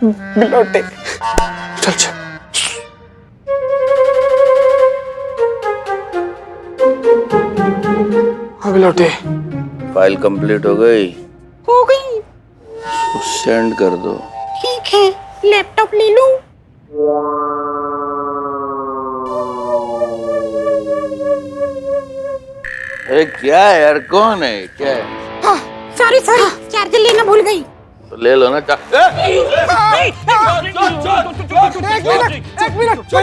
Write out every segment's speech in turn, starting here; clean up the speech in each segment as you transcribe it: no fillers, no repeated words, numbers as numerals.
बिलौटे, चल चल। हाँ बिलौटे। फाइल कंप्लीट हो गई? हो गई। सेंड कर दो। ठीक है, लैपटॉप ले लूं? क्या है यार, कौन है, क्या है? हाँ, सॉरी चार्जर लेना भूल गई। तो ले लो ना। एक मिनट, चोर।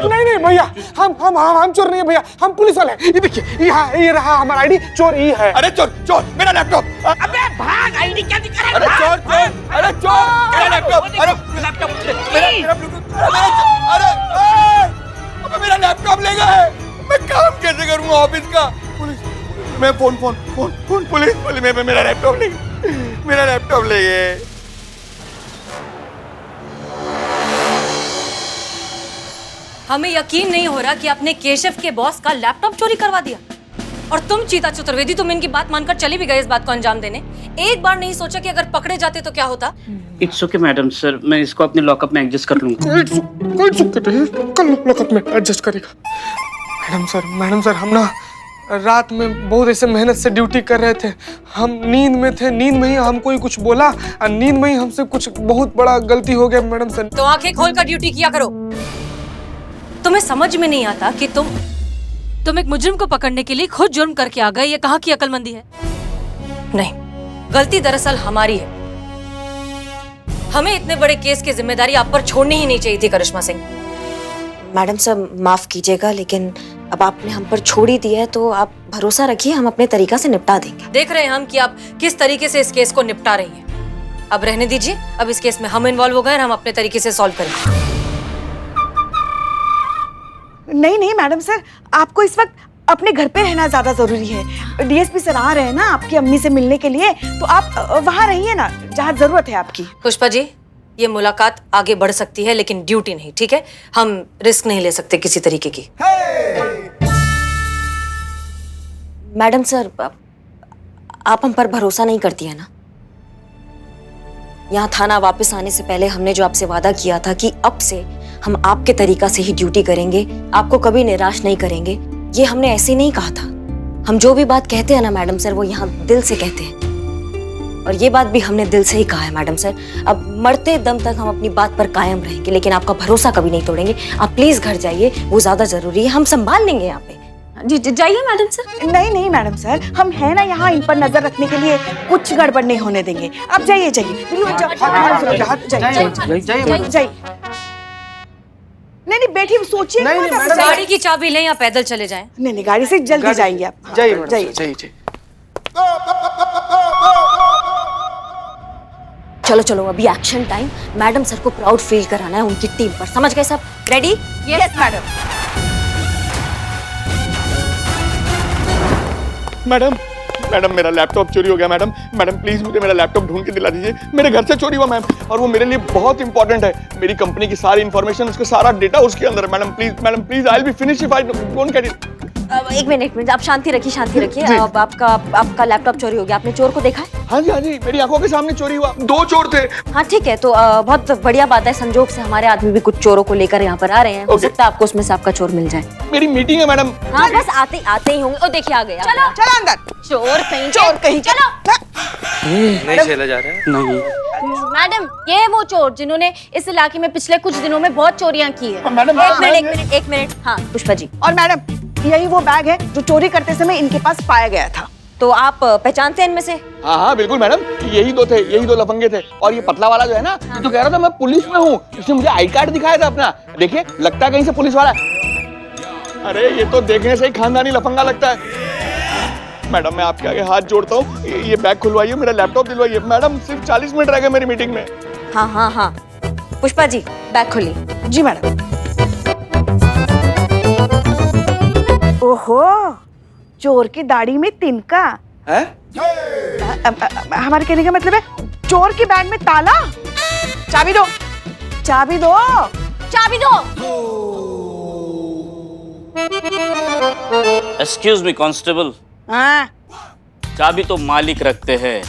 नहीं भैया, हम चोर नहीं है भैया, हम पुलिस वाले हैं। ये देखिए, ये रहा हमारा आईडी, चोर ये है। अरे चोर, मेरा लैपटॉप। अबे भाग, आईडी क्या दिखा रहा है? अरे चोर, मेरा लैपटॉप। अरे मेरा ब्लूटूथ। अरे मेरा लैपटॉप ले गए। मैं काम कैसे करूंगा ऑफिस का? पुलिस, मैं फोन पुलिस, मेरा लैपटॉप ले गए। हमें यकीन नहीं हो रहा कि आपने केशव के बॉस का लैपटॉप चोरी करवा दिया। और तुम चीता चतुर्वेदी, तुम इनकी बात मानकर चली भी गए इस बात को अंजाम देने। एक बार नहीं सोचा कि अगर पकड़े जाते तो क्या होता? इट्स ओके मैडम, सर मैं इसको अपने लॉकअप में एडजस्ट कर लूंगा। कोई चुप नहीं, कल लॉकअप में एडजस्ट करेगा। मैडम सर, हम ना रात में बहुत ऐसे मेहनत से ड्यूटी कर रहे थे। हम नींद में थे, नींद में ही हमको कुछ बोला और नींद में ही हमसे कुछ बहुत बड़ा गलती हो गया मैडम सर। तो आंखें खोलकर ड्यूटी किया करो। तुम्हें समझ में नहीं आता कि तुम एक मुजरिम को पकड़ने के लिए खुद जुर्म करके आ गए। ये कहाँ की अक्लमंदी है? नहीं, गलती दरअसल हमारी है। हमें इतने बड़े केस की जिम्मेदारी आप पर छोड़नी ही नहीं चाहिए थी करिश्मा सिंह। मैडम सर माफ कीजिएगा, लेकिन अब आपने हम पर छोड़ ही दिया है तो आप भरोसा रखिए, हम अपने तरीका से निपटा देंगे। देख रहे हैं हम कि आप किस तरीके से इस केस को निपटा रही हैं। अब रहने दीजिए, अब इस केस में हम इन्वॉल्व हो गए और हम अपने तरीके से सॉल्व करेंगे। नहीं मैडम सर, आपको इस वक्त अपने घर पे रहना ज्यादा जरूरी है। डीएसपी सर आ रहे हैं ना आपकी अम्मी से मिलने के लिए, तो आप वहाँ रहिए ना जहाँ जरूरत है आपकी। पुष्पा जी, ये मुलाकात आगे बढ़ सकती है लेकिन ड्यूटी नहीं, ठीक है? हम रिस्क नहीं ले सकते किसी तरीके की। मैडम सर, आप हम पर भरोसा नहीं करती है ना? यहाँ थाना वापस आने से पहले हमने जो आपसे वादा किया था कि अब से हम आपके तरीका से ही ड्यूटी करेंगे, आपको कभी निराश नहीं करेंगे, ये हमने ऐसे नहीं कहा था। हम जो भी बात कहते हैं ना मैडम सर, वो यहाँ दिल से कहते हैं। और ये बात भी हमने दिल से ही कहा है मैडम सर। अब मरते दम तक हम अपनी बात पर कायम रहेंगे, लेकिन आपका भरोसा कभी नहीं तोड़ेंगे। आप प्लीज घर जाइए, वो ज्यादा जरूरी है। हम संभाल लेंगे यहाँ पे। जी जाइए मैडम सर। नहीं मैडम सर, हम है ना यहाँ इन पर नजर रखने के लिए, कुछ गड़बड़ नहीं होने देंगे। आप जाइए। नहीं बैठी सोचिए। गाड़ी की चाबी लें या पैदल चले जाएं? नहीं गाड़ी से जल्दी जाएंगे आप। जाइए। चलो अभी एक्शन टाइम। मैडम सर को प्राउड फील कराना है उनकी टीम पर। समझ गए सब? रेडी? यस मैडम मेरा लैपटॉप चोरी हो गया। मैडम प्लीज मुझे मेरा लैपटॉप ढूंढ के दिला दीजिए। मेरे घर से चोरी हुआ मैम, और वो मेरे लिए बहुत इंपॉर्टेंट है। मेरी कंपनी की सारी इन्फॉर्मेशन, उसका सारा डेटा उसके अंदर है। Madam please, I will be finish if I don't get it. एक मिनट, आप शांति रखिए। अब आपका लैपटॉप चोरी हो गया। आपने चोर को देखा है? हाँ जी, मेरी आंखों के सामने चोरी हुआ। 2 चोर थे। हाँ ठीक है, तो बहुत बढ़िया बात है। संजोग से हमारे आदमी भी कुछ चोरों को लेकर यहाँ पर आ रहे हैं। हो सकता है आपको उसमें से आपका चोर मिल जाए। मेरी मीटिंग है मैडम। हाँ बस आते ही होंगे। ओ देखिए आ गया। चलो अंदर। चोर कहीं चलो। नहीं चला जा रहा है। नहीं मैडम, ये है वो चोर जिन्होंने इस इलाके में पिछले कुछ दिनों में बहुत चोरियां की है। मैडम एक मिनट। हाँ पुष्पा जी। और मैडम, यही वो बैग है जो चोरी करते समय इनके पास पाया गया था। तो आप पहचानते हैं इनमें से? हाँ बिल्कुल मैडम, यही 2 थे, यही 2 लफंगे थे। और ये पतला वाला जो है ना, तो कह रहा था मैं पुलिस में हूँ। इसने मुझे आई कार्ड दिखाया था अपना। देखिए, लगता है कहीं से पुलिस वाला है। अरे ये तो देखने से ही खानदानी लफंगा लगता है। मैडम मैं आपके आगे हाथ जोड़ता हूँ, ये बैग खुलवाइए, मेरा लैपटॉप दिलवाइए। मैडम सिर्फ 40 मिनट रह गए मेरी मीटिंग में। हाँ। पुष्पा जी बैग खोलिए। जी मैडम। ओहो, चोर की दाढ़ी में तिनका है? हमारे कहने का मतलब है चोर के बैग में ताला। चाबी दो। एक्सक्यूज मी कांस्टेबल, हाँ चाबी तो मालिक रखते हैं,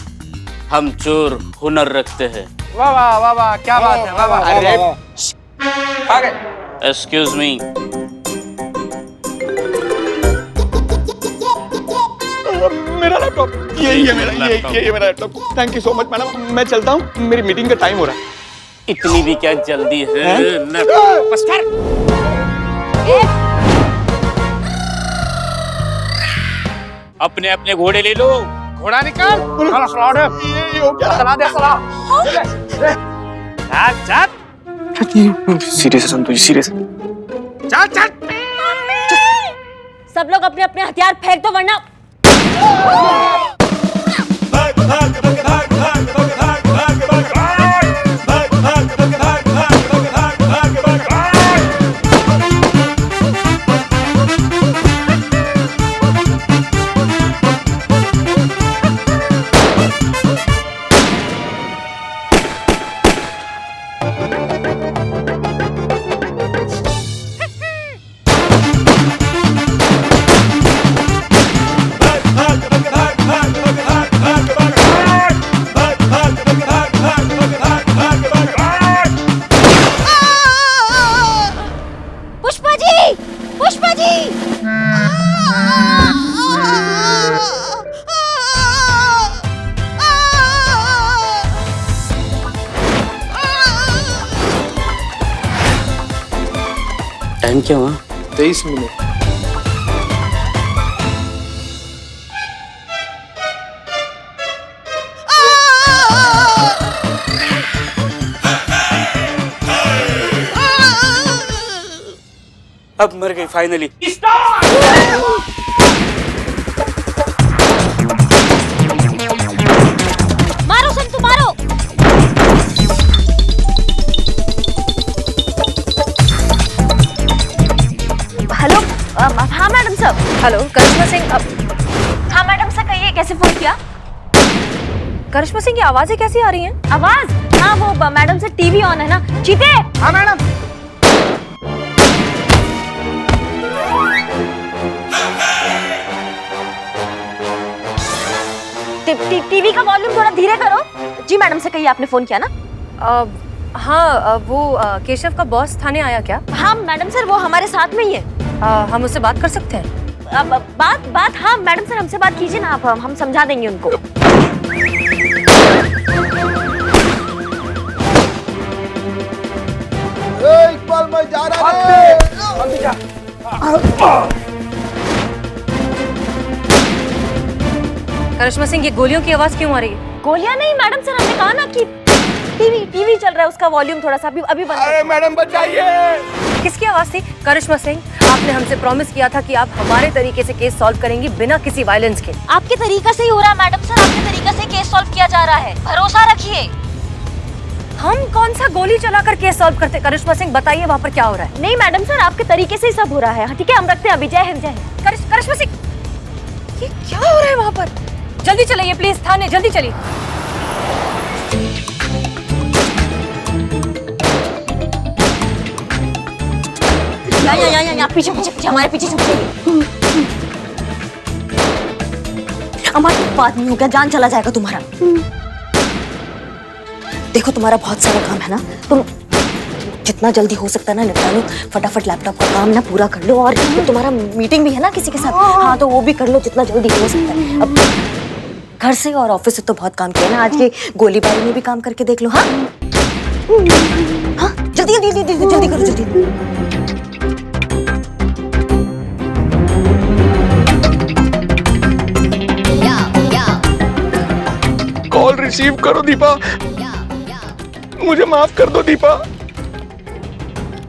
हम चोर हुनर रखते हैं। वाह वाह वाह वाह, क्या बात है, वाह वाह। अरे आ गए। Excuse me. मेरा लैपटॉप, यही है मेरा, यही है मेरा laptop. Thank you so much madam, मैं चलता हूँ, मेरी मीटिंग का टाइम हो रहा है। इतनी भी क्या जल्दी है? बस कर। अपने अपने घोड़े ले लो। घोड़ा निकाल। ये हो क्या? चला दे चला। सीरियस है संतोष, सीरियस। चल चल। सब लोग अपने अपने हथियार फेंक दो वरना पुष्पा जी टाइम क्या हुआ? 23 मिनट। अब मर गई फाइनली। मारो संतु मारो। हेलो हाँ मैडम साहब। हेलो करिश्मा सिंह। हाँ मैडम साहब कहिए कैसे फोन किया? करिश्मा सिंह की आवाजें कैसी आ रही हैं? आवाज? हाँ वो मैडम से टीवी ऑन है ना। चीते। हाँ मैडम। टीवी का वॉल्यूम थोड़ा धीरे करो। जी मैडम से कहिए आपने फोन किया ना? हाँ वो केशव का बॉस थाने आया क्या? हाँ मैडम सर वो हमारे साथ में ही है। हम उससे बात कर सकते हैं? बात हाँ मैडम सर हमसे बात कीजिए ना आप, हम समझा देंगे उनको। इकबाल मैं जा रहा है। करिश्मा सिंह ये गोलियों की आवाज क्यों आ रही है? गोलियां नहीं मैडम सर, हमने कहा ना कि टीवी चल रहा है, उसका वॉल्यूम थोड़ा सा अभी बंद। अरे मैडम बचाइए। किसकी आवाज थी? करिश्मा सिंह आपने हमसे प्रॉमिस किया था कि आप हमारे तरीके से केस सॉल्व करेंगी बिना किसी वायलेंस के। आपके तरीका से ही हो रहा है मैडम सर, आपके तरीका से केस सॉल्व किया जा रहा है, भरोसा रखिए। हम कौन सा गोली चलाकर केस सॉल्व करते? करिश्मा सिंह बताइए वहाँ पर क्या हो रहा है? नहीं मैडम सर आपके तरीके से ही सब हो रहा है। ठीक है हम रखते हैं अभी। जय हिंद जय हिंद। करिश्मा सिंह ये क्या हो रहा है वहाँ पर? जल्दी चलिए प्लीज थाने, जल्दी चलिए। यहाँ पीछे हमारे पीछे हमारे बात नहीं हो गया, जान चला जाएगा तुम्हारा। देखो तुम्हारा बहुत सारा काम है ना, तुम जितना जल्दी हो सकता है ना निपटा लो, फटाफट लैपटॉप का काम ना पूरा कर लो। और तुम्हारा मीटिंग भी है ना किसी के साथ, हाँ तो वो भी कर लो जितना जल्दी हो सकता है। अब घर से और ऑफिस से तो बहुत काम किया ना, आज ये गोलीबारी में भी काम करके देख लो। हाँ हाँ जल्दी जल्दी जल्दी जल्दी करो जल्दी। कॉल रिसीव करो दीपा, मुझे माफ कर दो दीपा।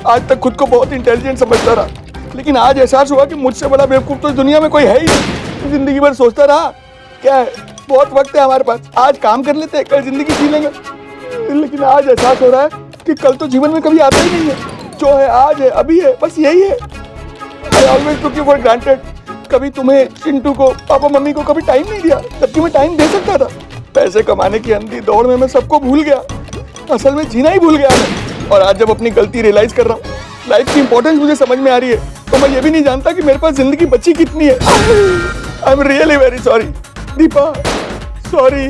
आज तक खुद को बहुत इंटेलिजेंट समझता रहा, लेकिन आज एहसास हुआ कि मुझसे बड़ा बेवकूफ तो दुनिया में कोई है ही नहीं। जिंदगी भर सोचता रहा क्या है, बहुत वक्त है हमारे पास, आज काम कर लेते हैं, कल जिंदगी जी लेंगे। लेकिन आज एहसास हो रहा है कि कल तो जीवन में कभी आता ही नहीं है। जो है आज है, अभी है, बस यही है। I always took you for granted। कभी तुम्हें, चिंटू को, पापा मम्मी को कभी टाइम नहीं दिया, जबकि मैं टाइम दे सकता था। पैसे कमाने की अंधी दौड़ में मैं सबको भूल गया, असल में जीना ही भूल गया मैं। और आज जब अपनी गलती रियलाइज कर रहा हूँ, लाइफ की इंपॉर्टेंस मुझे समझ में आ रही है, तो मैं ये भी नहीं जानता कि मेरे पास जिंदगी बची कितनी है। I am really very sorry Deepa, sorry.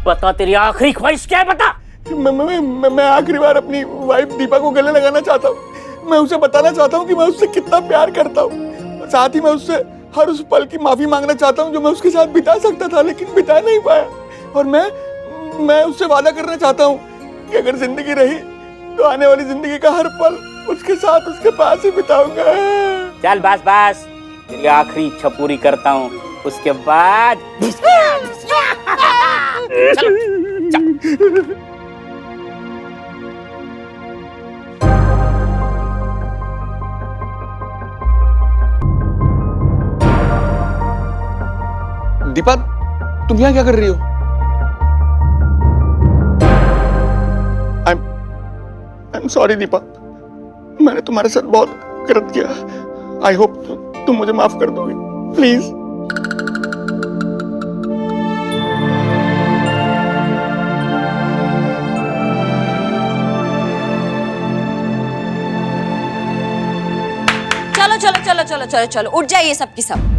बता तेरी आखिरी ख्वाहिश क्या है, बता। मैं आखिरी बार अपनी वाइफ दीपा को गले लगाना चाहता हूँ। मैं उसे बताना चाहता हूँ कि मैं उससे कितना प्यार करता हूँ। साथ ही मैं उससे हर उस पल की माफी मांगना चाहता हूँ जो मैं उसके साथ बिता सकता था लेकिन बिता नहीं पाया। और मैं उससे वादा करना चाहता हूँ कि अगर जिंदगी रही तो आने वाली जिंदगी का हर पल उसके साथ उसके पास ही बिताऊंगा। चल बस बस, तेरी आखिरी इच्छा पूरी करता हूँ, उसके बाद दीपा, तुम यहाँ क्या कर रही हो? I'm sorry दीपा, मैंने तुम्हारे साथ बहुत गलत किया। आई होप तुम मुझे माफ कर दोगे, प्लीज। चलो चलो चलो चलो चलो चलो, उठ जाइए सब की सब।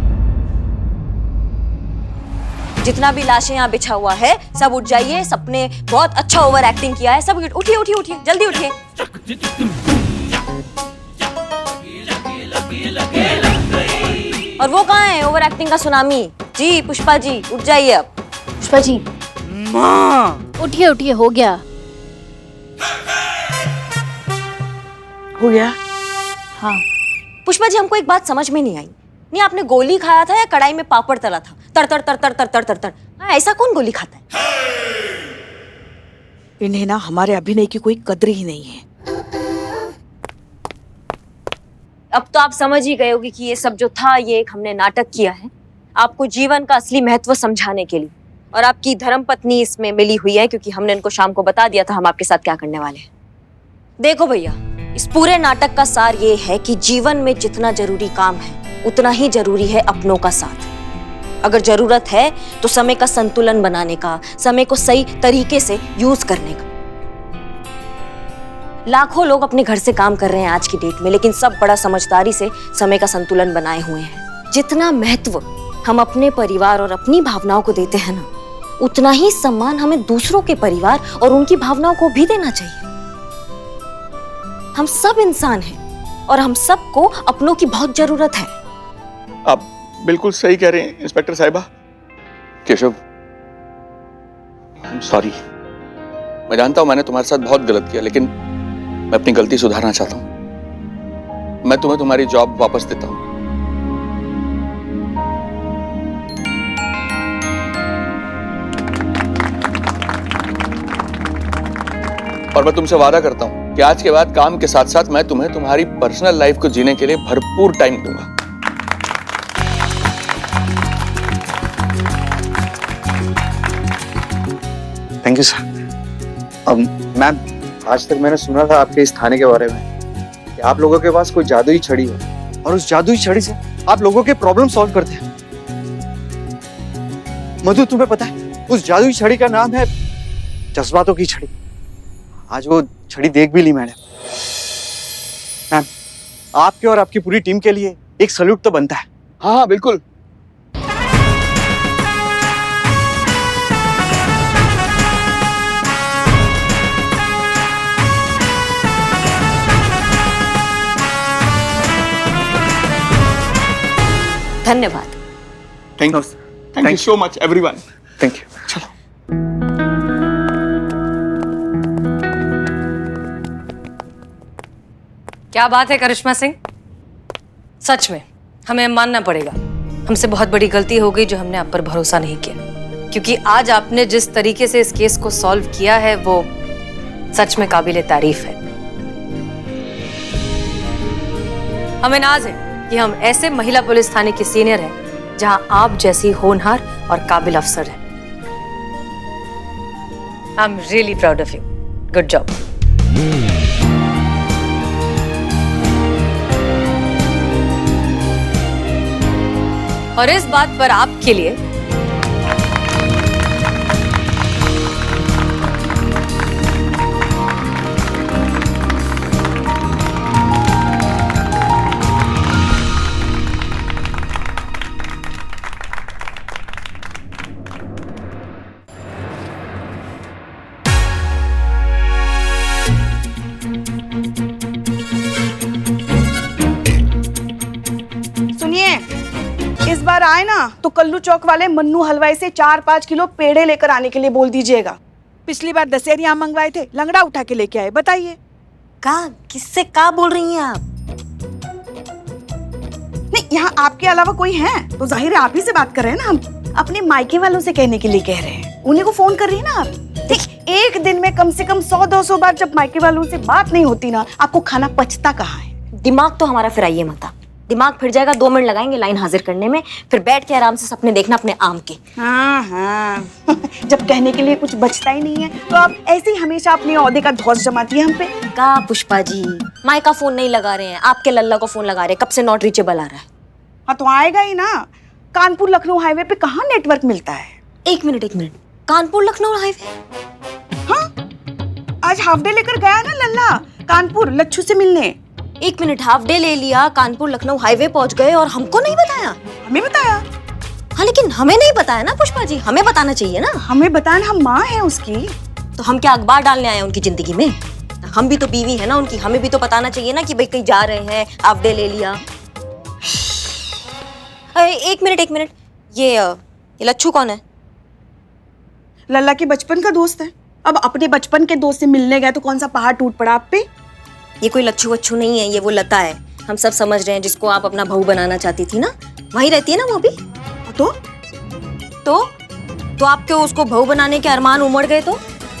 जितना भी लाशें यहाँ बिछा हुआ है सब उठ जाइए। सबने बहुत अच्छा ओवर एक्टिंग किया है। सब उठिए उठिए उठिए, जल्दी उठिए। और वो कहाँ है ओवर एक्टिंग का सुनामी? जी पुष्पा जी उठ जाइए अब। पुष्पा जी उठिए उठिए, हो गया। हो गया? हाँ पुष्पा जी, हमको एक बात समझ में नहीं आई। नहीं, आपने गोली खाया था या कढ़ाई में पापड़ तला था? तर तर तर तर तर तर तर तर। हाँ, ऐसा कौन गोली खाता है? इन्हें ना हमारे अभिनय की कोई कद्र ही नहीं है। अब तो आप समझ ही गए होगे कि ये सब जो था ये एक हमने नाटक किया है, आपको जीवन का असली महत्व समझाने के लिए। और आपकी धर्मपत्नी इसमें मिली हुई है क्योंकि हमने इनको शाम को बता दिया था हम आपके साथ क्या करने वाले हैं। देखो भैया, इस पूरे नाटक का सार ये है कि जीवन में जितना जरूरी काम है उतना ही जरूरी है अपनों का साथ। अगर जरूरत है तो समय का संतुलन बनाने का, समय को सही तरीके से यूज करने का। लाखों लोग अपने घर से काम कर रहे हैं आज की डेट में, लेकिन सब बड़ा समझदारी से समय का संतुलन बनाए हुए हैं। जितना महत्व हम अपने परिवार और अपनी भावनाओं को देते हैं ना, उतना ही सम्मान हमें दूसरों के परिवार और उनकी भावनाओं को भी देना चाहिए। हम सब इंसान हैं और हम सबको अपनों की बहुत जरूरत है। आप बिल्कुल सही कह रहे हैं इंस्पेक्टर साहिबा। केशव, सॉरी। मैं जानता हूं मैंने तुम्हारे साथ बहुत गलत किया, लेकिन मैं अपनी गलती सुधारना चाहता हूं। मैं तुम्हें तुम्हारी जॉब वापस देता हूं। और मैं तुमसे वादा करता हूं कि आज के बाद काम के साथ साथ मैं तुम्हें तुम्हारी पर्सनल लाइफ को जीने के लिए भरपूर टाइम दूंगा। Thank you sir. मैम, आज तक मैंने सुना था आपके इस थाने के बारे में कि आप लोगों के पास कोई जादुई छड़ी है और उस जादुई छड़ी से आप लोगों के प्रॉब्लम सॉल्व करते हैं। मधु, तुम्हें पता है उस जादुई छड़ी का नाम है जज्बातों की छड़ी। आज वो छड़ी देख भी ली मैंने। मैम, आपके और आपकी पूरी टीम के लिए एक सैल्यूट तो बनता है। हाँ हाँ बिल्कुल। धन्यवाद। Thank you so much everyone. Thank you. चलो। क्या बात है करिश्मा सिंह, सच में हमें मानना पड़ेगा, हमसे बहुत बड़ी गलती हो गई जो हमने आप पर भरोसा नहीं किया। क्योंकि आज आपने जिस तरीके से इस केस को सॉल्व किया है वो सच में काबिले तारीफ है। हमें नाज है कि हम ऐसे महिला पुलिस थाने के सीनियर हैं जहां आप जैसी होनहार और काबिल अफसर हैं। I am really proud of you. Good job. और इस बात पर आपके लिए आए ना तो कल्लू चौक वाले मन्नू हलवाई से 4-5 किलो पेड़े लेकर आने के लिए बोल दीजिएगा। पिछली बार दशहरी आम मंगवाए थे, लंगड़ा उठा के लेके आए। बताइए का किससे का बोल रही हैं आप? नहीं, यहाँ आपके अलावा कोई है तो जाहिर है आप ही से बात कर रहे हैं ना। हम अपने मायके वालों से कहने के लिए कह रहे हैं, उन्हीं को फोन कर रही है ना आप। देख, एक दिन में कम से कम 100-200 बार जब मायके वालों से बात नहीं होती ना, आपको खाना पचता कहाँ है? दिमाग तो हमारा फिराइए मत। दिमाग फिर जाएगा, 2 मिनट लगाएंगे लाइन हाजिर करने में, फिर बैठ के आराम से सपने देखना अपने आम के। हाँ जब कहने के लिए कुछ बचता ही नहीं है तो आप ऐसे ही हमेशा अपने औहदे का धौंस जमाती है हम पे। का पुष्पा जी, माई का फोन नहीं लगा रहे हैं, आपके लल्ला को फोन लगा रहे हैं, कब से नॉट रीचेबल आ रहा है। हाँ तो आएगा ही ना। कानपुर लखनऊ हाईवे पे कहाँ नेटवर्क मिलता है? एक मिनट, कानपुर लखनऊ हाईवे? हाँ, आज हाफ डे लेकर गया ना लल्ला कानपुर लच्छू से मिलने। एक मिनट, हाफ डे ले लिया, कानपुर लखनऊ हाईवे पहुंच गए और हमको नहीं बताया? हमें बताया। हाँ लेकिन हमें नहीं बताया ना पुष्पा जी, हमें बताना चाहिए ना। हमें बताना, हम माँ हैं उसकी। तो हम क्या अखबार डालने आए हैं उनकी जिंदगी में? हम भी तो बीवी है ना उनकी, हमें भी तो बताना चाहिए ना कि भाई कहीं जा रहे हैं, हाफ डे ले लिया। एक मिनट, ये लच्छू कौन है? लल्ला के बचपन का दोस्त है। अब अपने बचपन के दोस्त से मिलने गए तो कौन सा पहाड़ टूट पड़ा आप पे? ये कोई लच्छू वच्छू नहीं है, ये वो लता है। हम सब समझ रहे हैं, जिसको आप अपना बहू बनाना चाहती थी ना, वहीं रहती है ना वो भी। तो आपके उसको बहू बनाने के अरमान उमड़ गए तो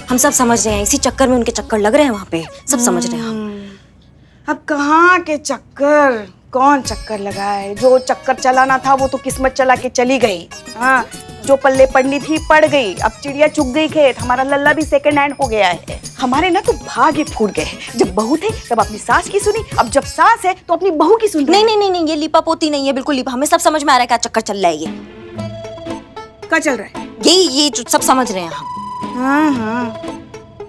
हम सब समझ रहे हैं, इसी चक्कर में उनके चक्कर लग रहे हैं वहाँ पे, सब समझ रहे हैं हम। अब कहाँ के चक्कर, कौन चक्कर लगा है? जो चक्कर चलाना था वो तो किस्मत चला के चली गई। हाँ, जो पल्ले पड़नी थी पड़ गई। अब चिड़िया चुग गई खेत, हमारा लल्ला भी सेकंड हैंड हो गया है। हमारे ना तो भाग्य फूट गए हैं। जब बहू थे तब अपनी सास की सुनी, अब जब सास है तो अपनी बहू की सुन। नहीं, ये लिपा पोती नहीं है, बिल्कुल लिपा। हमें सब समझ में आ रहा है क्या चक्कर चल रहा है ये। क्या चल रहा है? ये जो सब समझ रहे हैं हम। हाँ,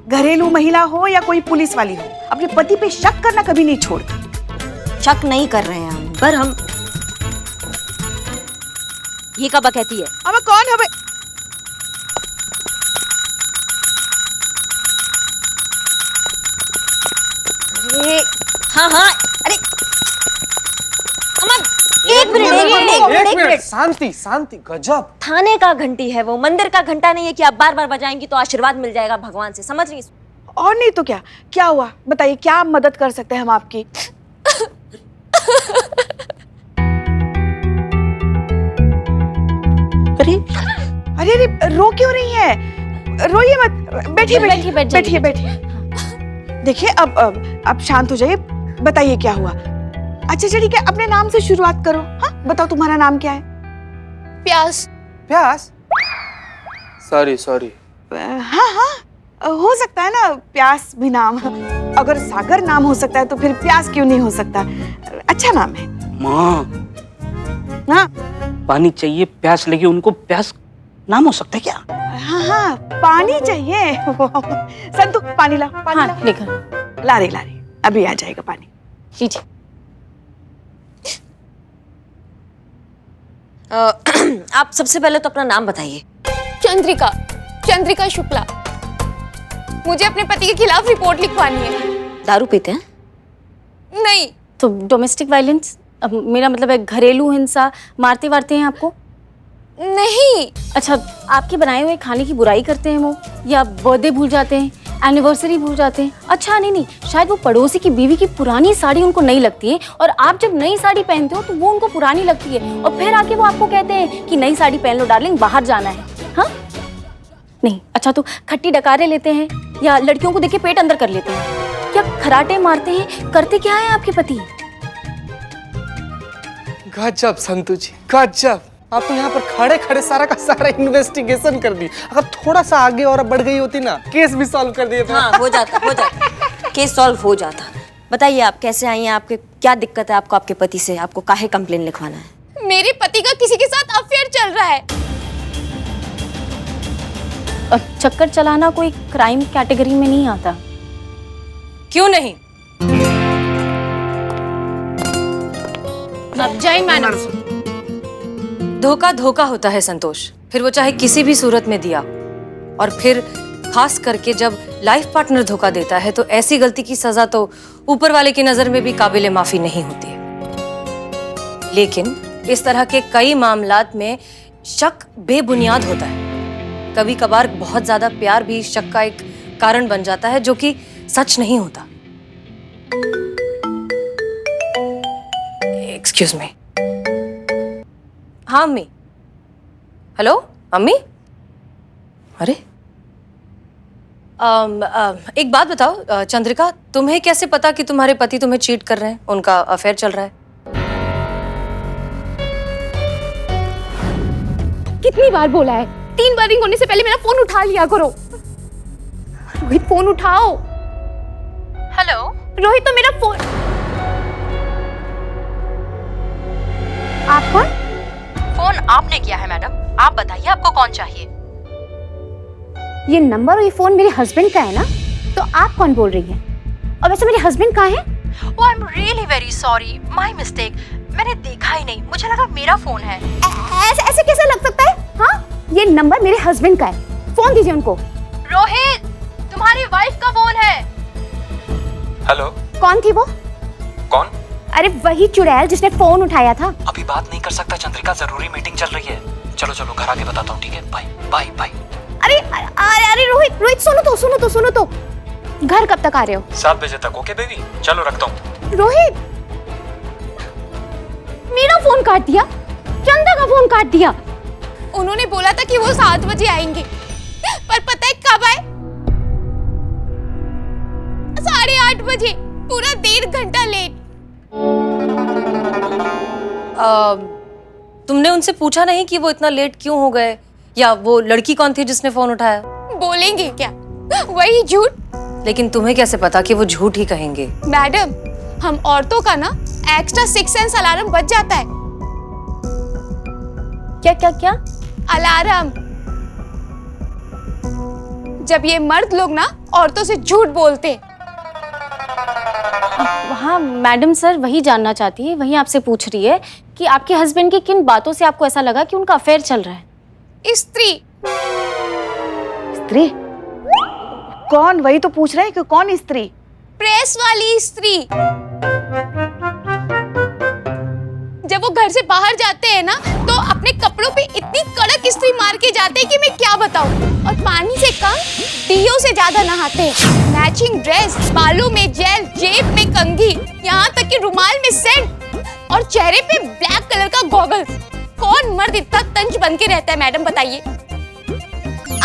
घरेलू महिला हो या कोई पुलिस वाली हो, अपने पति पे शक करना कभी नहीं छोड़ती। शक नहीं कर रहे हैं हम, पर हम ये कब कहती है? अब कौन है? अरे हाँ, अरे अमन, एक मिनट। शांति, गजब। थाने का घंटी है वो, मंदिर का घंटा नहीं है कि आप बार बार बजाएंगी तो आशीर्वाद मिल जाएगा भगवान से, समझ रही? और नहीं तो क्या हुआ? बताइए, क्या मदद कर सकते हैं हम आपकी? अरे रो क्यों रही है? रोइए मत, बैठिए। देखिए अब शांत हो जाइए। बताइए क्या हुआ? अच्छा ठीक है, अपने नाम से शुरुआत करो। हाँ बताओ, तुम्हारा नाम क्या है? प्यास? सॉरी। हाँ, हो सकता है ना प्यास भी नाम। अगर सागर नाम हो सकता है तो फिर प्यास क्यों नहीं हो सकता? अच्छा नाम है। माँ, हाँ पानी चाहिए, प्यास लगी उनको, प्यास नाम हो सकता है क्या? हाँ, पानी चाहिए। संतु पानी ला, लेकर ला रही, अभी आ जाएगा पानी। लीजिए। आप सबसे पहले तो अपना नाम बताइए। चंद्रिका शुक्ला। मुझे अपने पति के खिलाफ रिपोर्ट लिखवानी है। दारू पीते हैं? नहीं। तो डोमेस्टिक वायलेंस, अब मेरा मतलब है घरेलू हिंसा, मारते वारते हैं आपको? नहीं। अच्छा, आपके बनाए हुए खाने की बुराई करते हैं वो, या बर्थडे भूल जाते हैं, एनिवर्सरी भूल जाते हैं? अच्छा नहीं, शायद वो पड़ोसी की बीवी की पुरानी साड़ी उनको नहीं लगती है, और आप जब नई साड़ी पहनते हो तो वो उनको पुरानी लगती है, और फिर आके वो आपको कहते हैं कि नई साड़ी पहन लो डार्लिंग, बाहर जाना है। हाँ नहीं, अच्छा तो खट्टी डकारे लेते हैं, या लड़कियों को देख के पेट अंदर कर लेते हैं, या खराटे मारते हैं? करते क्या है आपके पति? गजब संतु जी, गजब। आप तो यहाँ पर खड़े खड़े सारा का सारा इन्वेस्टिगेशन कर दी। अगर थोड़ा सा आगे और बढ़ गई होती ना, केस भी सॉल्व कर दिए थे। हाँ, हो जाता केस सॉल्व हो जाता। बताइए आप कैसे आई हैं, आपके क्या दिक्कत है आपको आपके पति से, आपको काहे कंप्लेन लिखवाना है? मेरे पति का किसी के साथ अफेयर चल रहा है। चक्कर चलाना कोई क्राइम कैटेगरी में नहीं आता। क्यों नहीं? अब जाए मैडम। धोखा धोखा होता है संतोष, फिर वो चाहे किसी भी सूरत में दिया, और फिर खास करके जब लाइफ पार्टनर धोखा देता है तो ऐसी गलती की सजा तो ऊपर वाले की नजर में भी काबिले माफी नहीं होती है। लेकिन इस तरह के कई मामलात में शक बेबुनियाद होता है। कभी कभार बहुत ज्यादा प्यार भी शक का एक कारण बन जाता है, जो कि सच नहीं होता। Excuse me. हाँ अम्मी। हेलो अम्मी। अरे एक बात बताओ चंद्रिका, तुम्हें कैसे पता कि तुम्हारे पति तुम्हें चीट कर रहे हैं, उनका अफेयर चल रहा है? कितनी बार बोला है, 3 बार रिंग होने से पहले मेरा फोन उठा लिया करो। रोहित फोन उठाओ। हेलो रोहित तो मेरा फोन। आप कौन? फोन आपने किया है मैडम, आप बताइए आपको कौन चाहिए? ये नंबर और ये फोन मेरे हस्बैंड का है ना, तो आप कौन बोल रही हैं? और वैसे मेरे हस्बैंड कहाँ हैं? Oh, I'm really very sorry, my mistake. मैंने देखा ही नहीं, मुझे लगा मेरा फोन है। ऐसे कैसे लग सकता है? हाँ, ये नंबर मेरे हस्बैंड का है, फोन दीजिए उनको। रोहित, तुम्हारी वाइफ का फोन है। हेलो, कौन थी वो? कौन? अरे वही चुड़ैल जिसने फोन उठाया था। अभी बात नहीं कर सकता चंद्रिका, जरूरी मीटिंग चल रही है। चलो चलो घर आके बताता हूँ, ठीक है? Bye bye bye. अरे रोहित सुनो तो घर कब तक आ रहे हो? 7 बजे तक। ओके बेबी, चलो रखता हूँ। रोहित, मेरा फोन काट दिया, चंदा का फोन काट दिया। उन्होंने बोला था कि वो 7 बजे आएंगे, पर पता है कब आए? 8:30 बजे, पूरा 1.5 घंटा लेट। तुमने उनसे पूछा नहीं कि वो इतना लेट क्यों हो गए, या वो लड़की कौन थी जिसने फोन उठाया? बोलेंगे क्या, वही झूठ। लेकिन तुम्हें कैसे पता कि वो झूठ ही कहेंगे? मैडम, हम औरतों का ना एक्स्ट्रा 6 सेंस अलार्म बज जाता है। क्या? अलार्म। जब ये मर्द लोग ना औरतों से झूठ बोलते। हाँ मैडम सर वही जानना चाहती है, वही आपसे पूछ रही है कि आपके हस्बैंड की किन बातों से आपको ऐसा लगा कि उनका अफेयर चल रहा है? स्त्री। कौन? वही तो पूछ रहे हैं कि कौन स्त्री? प्रेस वाली स्त्री। जब वो घर से बाहर जाते हैं ना, तो अपने कपड़ों पे इतनी कड़क इस्त्री मार के जाते हैं कि मैं क्या बताऊं। और पानी से कम डीओ से ज्यादा नहाते हैं। मैचिंग ड्रेस, बालों में जेल, जेब में कंघी, यहाँ तक कि रुमाल में सेंट और चेहरे पे ब्लैक कलर का गॉगल्स। कौन मर्द इतना तंज बन के रहता है मैडम, बताइए।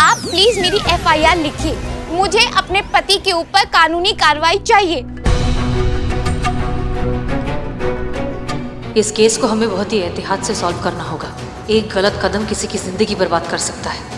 आप प्लीज मेरी FIR लिखिए, मुझे अपने पति के ऊपर कानूनी कार्रवाई चाहिए। इस केस को हमें बहुत ही एहतियात से सॉल्व करना होगा। एक गलत कदम किसी की जिंदगी बर्बाद कर सकता है।